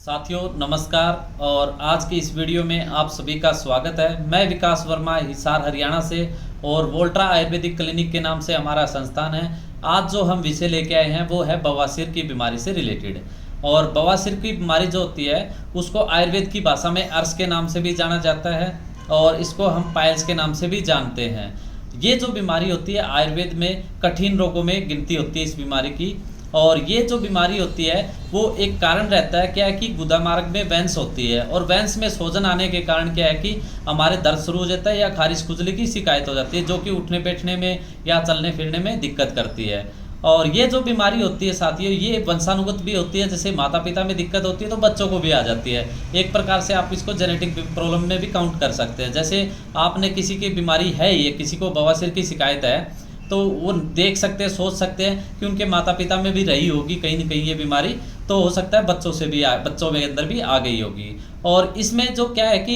साथियों नमस्कार। और आज की इस वीडियो में आप सभी का स्वागत है। मैं विकास वर्मा हिसार हरियाणा से और वोल्ट्रा आयुर्वेदिक क्लिनिक के नाम से हमारा संस्थान है। आज जो हम विषय लेके आए हैं वो है बवासीर की बीमारी से रिलेटेड। और बवासीर की बीमारी जो होती है उसको आयुर्वेद की भाषा में अर्श के नाम से भी जाना जाता है और इसको हम पाइल्स के नाम से भी जानते हैं। ये जो बीमारी होती है आयुर्वेद में कठिन रोगों में गिनती होती है इस बीमारी की। और ये जो बीमारी होती है वो एक कारण रहता है क्या है कि गुदा मार्ग में वेंस होती है और वेंस में सोजन आने के कारण क्या है कि हमारे दर्द शुरू हो जाता है या खारिश खुजली की शिकायत हो जाती है, जो कि उठने बैठने में या चलने फिरने में दिक्कत करती है। और ये जो बीमारी होती है साथियों ये वंशानुगत भी होती है। जैसे माता पिता में दिक्कत होती है तो बच्चों को भी आ जाती है। एक प्रकार से आप इसको जेनेटिक प्रॉब्लम में भी काउंट कर सकते हैं। जैसे आपने किसी की बीमारी है, ये किसी को बवासीर की शिकायत है तो वो देख सकते हैं, सोच सकते हैं कि उनके माता पिता में भी रही होगी कहीं न कहीं ये बीमारी, तो हो सकता है बच्चों में अंदर भी आ गई होगी। और इसमें जो क्या है कि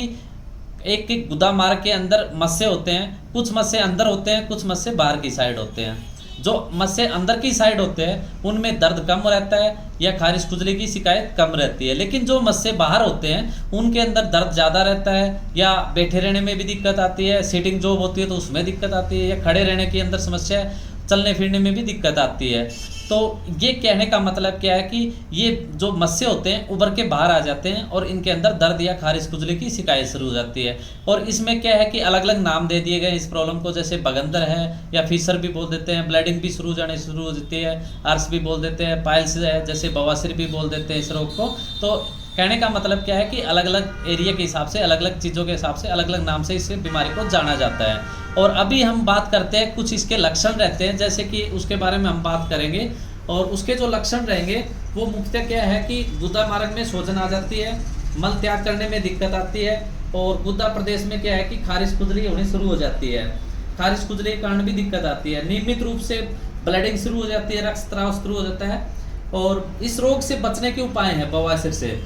एक गुदा मार्ग के अंदर मस्से होते हैं, कुछ मस्से अंदर होते हैं, कुछ मस्से बाहर की साइड होते हैं। जो मस्से अंदर की साइड होते हैं उनमें दर्द कम रहता है या खारिश खुजली की शिकायत कम रहती है, लेकिन जो मस्से बाहर होते हैं उनके अंदर दर्द ज़्यादा रहता है या बैठे रहने में भी दिक्कत आती है, सीटिंग जॉब होती है तो उसमें दिक्कत आती है, या खड़े रहने के अंदर समस्या है, चलने फिरने में भी दिक्कत आती है। तो ये कहने का मतलब क्या है कि ये जो मस्से होते हैं उभर के बाहर आ जाते हैं और इनके अंदर दर्द या खारिश खुजली की शिकायत शुरू हो जाती है। और इसमें क्या है कि अलग अलग नाम दे दिए गए इस प्रॉब्लम को, जैसे बगंदर है या फीसर भी बोल देते हैं, ब्लीडिंग भी शुरू हो जाती है, अर्श भी बोल देते हैं, पाइल्स है जैसे बवासीर भी बोल देते हैं इस रोग को। तो कहने का मतलब क्या है कि अलग अलग एरिया के हिसाब से, अलग अलग चीज़ों के हिसाब से अलग अलग नाम से इस बीमारी को जाना जाता है। और अभी हम बात करते हैं कुछ इसके लक्षण रहते हैं, जैसे कि उसके बारे में हम बात करेंगे। और उसके जो लक्षण रहेंगे वो मुख्यतः क्या है कि गुदा मार्ग में सूजन आ जाती है, मल त्याग करने में दिक्कत आती है और गुदा प्रदेश में क्या है कि खारिश खुजली होनी शुरू हो जाती है। खारिश खुजली के कारण भी दिक्कत आती है, नियमित रूप से ब्लीडिंग शुरू हो जाती है, रक्तस्राव शुरू हो जाता है। और इस रोग से बचने के उपाय हैं बवासीर से,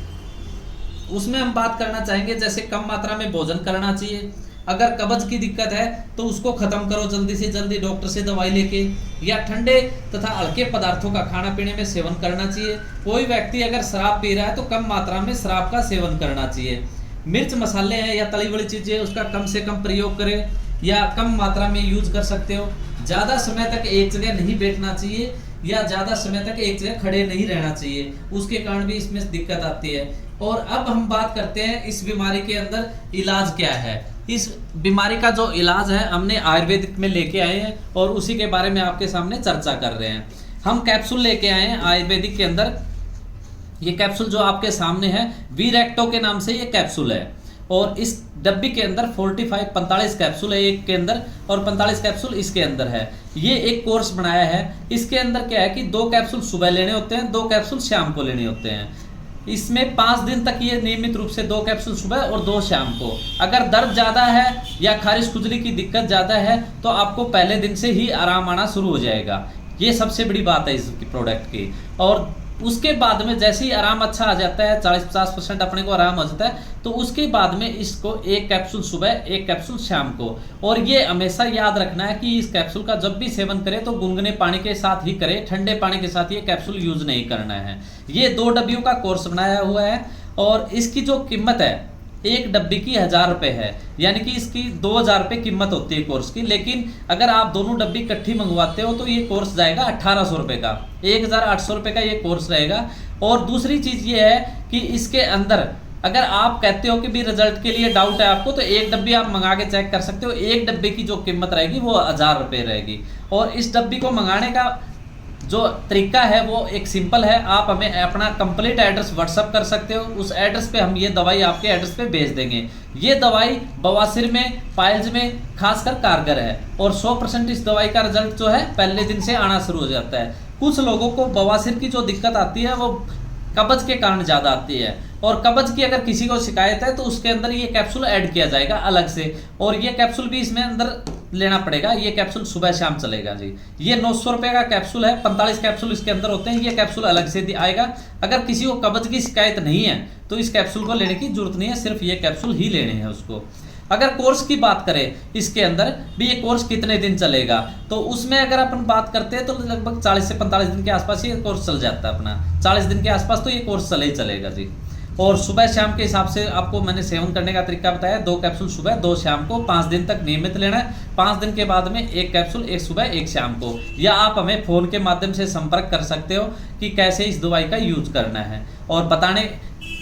उसमें हम बात करना चाहेंगे। जैसे कम मात्रा में भोजन करना चाहिए, अगर कब्ज की दिक्कत है तो उसको खत्म करो जल्दी से जल्दी डॉक्टर से दवाई लेके, या ठंडे तथा हल्के पदार्थों का खाना पीने में सेवन करना चाहिए। कोई व्यक्ति अगर शराब पी रहा है तो कम मात्रा में शराब का सेवन करना चाहिए। मिर्च मसाले हैं या तली बड़ी चीज़ें उसका कम से कम प्रयोग करें या कम मात्रा में यूज कर सकते हो। ज़्यादा समय तक एक जगह नहीं बैठना चाहिए या ज़्यादा समय तक एक जगह खड़े नहीं रहना चाहिए, उसके कारण भी इसमें दिक्कत आती है। और अब हम बात करते हैं इस बीमारी के अंदर इलाज क्या है। इस बीमारी का जो इलाज है हमने आयुर्वेदिक में लेके आए हैं और उसी के बारे में आपके सामने चर्चा कर रहे हैं। हम कैप्सूल लेके आए हैं आयुर्वेदिक के अंदर। ये कैप्सूल जो आपके सामने है वीरेक्टो के नाम से ये कैप्सूल है और इस डब्बी के अंदर 45 कैप्सूल है एक के अंदर और 45 कैप्सूल इसके अंदर है। ये एक कोर्स बनाया है। इसके अंदर क्या है कि 2 कैप्सूल सुबह लेने होते हैं, 2 कैप्सूल शाम को लेने होते हैं। इसमें 5 दिन तक ये नियमित रूप से 2 कैप्सूल सुबह और 2 शाम को। अगर दर्द ज़्यादा है या खारिश खुजली की दिक्कत ज़्यादा है तो आपको पहले दिन से ही आराम आना शुरू हो जाएगा। ये सबसे बड़ी बात है इस प्रोडक्ट की। और उसके बाद में जैसे ही आराम अच्छा आ जाता है, 40-50% अपने को आराम हो जाता है, तो उसके बाद में इसको 1 कैप्सूल सुबह 1 कैप्सूल शाम को। और ये हमेशा याद रखना है कि इस कैप्सूल का जब भी सेवन करें तो गुनगुने पानी के साथ ही करें, ठंडे पानी के साथ ये कैप्सूल यूज नहीं करना है। ये 2 डब्बियों का कोर्स बनाया हुआ है और इसकी जो कीमत है एक डब्बी की 1000 रुपये है, यानी कि इसकी 2000 रुपये कीमत होती है कोर्स की। लेकिन अगर आप दोनों डब्बी इकट्ठी मंगवाते हो तो ये कोर्स जाएगा 1800 रुपये का, 1800 रुपये का ये कोर्स रहेगा। और दूसरी चीज़ ये है कि इसके अंदर अगर आप कहते हो कि भी रिजल्ट के लिए डाउट है आपको तो एक डब्बी आप मंगा के चेक कर सकते हो। एक डब्बे की जो कीमत रहेगी वो 1000 रुपये रहेगी। और इस डब्बी को मंगाने का जो तरीका है वो एक सिंपल है, आप हमें अपना कंप्लीट एड्रेस व्हाट्सअप कर सकते हो। उस एड्रेस पे हम ये दवाई आपके एड्रेस पे भेज देंगे। ये दवाई बवासीर में, पाइल्स में खासकर कारगर है और 100% इस दवाई का रिजल्ट जो है पहले दिन से आना शुरू हो जाता है। कुछ लोगों को बवासीर की जो दिक्कत आती है वो कब्ज के कारण ज़्यादा आती है और कब्ज की अगर किसी को शिकायत है तो उसके अंदर ये कैप्सूल ऐड किया जाएगा अलग से। और ये कैप्सूल भी इसमें अंदर लेना पड़ेगा। ये कैप्सूल सुबह शाम चलेगा जी। ये 900 रुपये का कैप्सूल है, 45 कैप्सूल इसके अंदर होते हैं। ये कैप्सूल अलग से आएगा। अगर किसी को कब्ज की शिकायत नहीं है तो इस कैप्सूल को लेने की जरूरत नहीं है, सिर्फ ये कैप्सूल ही लेने हैं उसको। अगर कोर्स की बात करें इसके अंदर भी, ये कोर्स कितने दिन चलेगा, तो उसमें अगर अपन बात करते हैं तो लगभग 40 से 45 दिन के आसपास ये कोर्स चल जाता है अपना। 40 दिन के आसपास तो ये कोर्स चले ही चलेगा जी। और सुबह शाम के हिसाब से आपको मैंने सेवन करने का तरीका बताया। 2 कैप्सूल सुबह, 2 शाम को 5 दिन तक नियमित लेना है। 5 दिन के बाद में 1 कैप्सूल, 1 सुबह 1 शाम को। या आप हमें फ़ोन के माध्यम से संपर्क कर सकते हो कि कैसे इस दवाई का यूज करना है, और बताने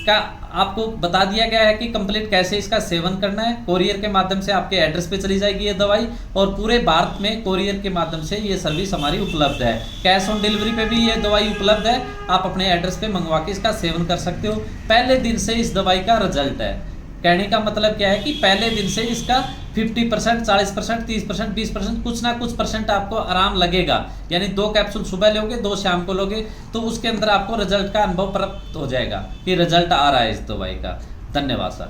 का आपको बता दिया गया है कि कंप्लीट कैसे इसका सेवन करना है। कोरियर के माध्यम से आपके एड्रेस पे चली जाएगी ये दवाई, और पूरे भारत में कोरियर के माध्यम से ये सर्विस हमारी उपलब्ध है। कैश ऑन डिलीवरी पे भी ये दवाई उपलब्ध है, आप अपने एड्रेस पे मंगवा के इसका सेवन कर सकते हो। पहले दिन से इस दवाई का रिजल्ट है। कहने का मतलब क्या है कि पहले दिन से इसका 50%, 40%, 30%, 20% कुछ ना कुछ परसेंट आपको आराम लगेगा। यानी 2 कैप्सूल सुबह लोगे, 2 शाम को लोगे, तो उसके अंदर आपको रिजल्ट का अनुभव प्राप्त हो जाएगा कि रिजल्ट आ रहा है इस दवाई का। धन्यवाद सर।